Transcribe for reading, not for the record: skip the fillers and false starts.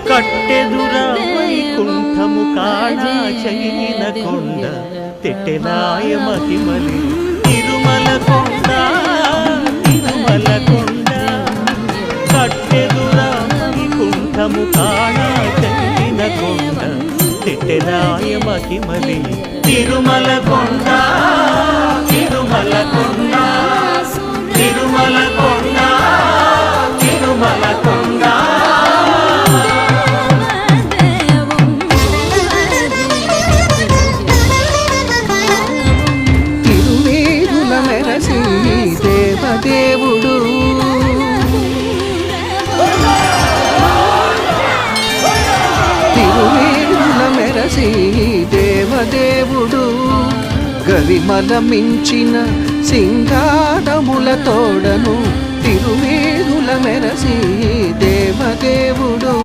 కట్టెదురా వైకుంఠము కాడా చైన కొండ తెట్టెనాయ మహిమలి తిరుమల కొండ తిరుమల కొండ కట్టెదురా వైకుంఠము కాడా చైన కొండ తెట్టెనాయ మహిమలి తిరుమల కొండ తిరుమల కొండ తిరుమల కొండ తిరుమల కొండ దేవుడు తిరువేడుల మెరసి దేవదేవుడు గరిమల మించిన సింగారముల తోడను తిరువేడుల మెరసి దేవదేవుడు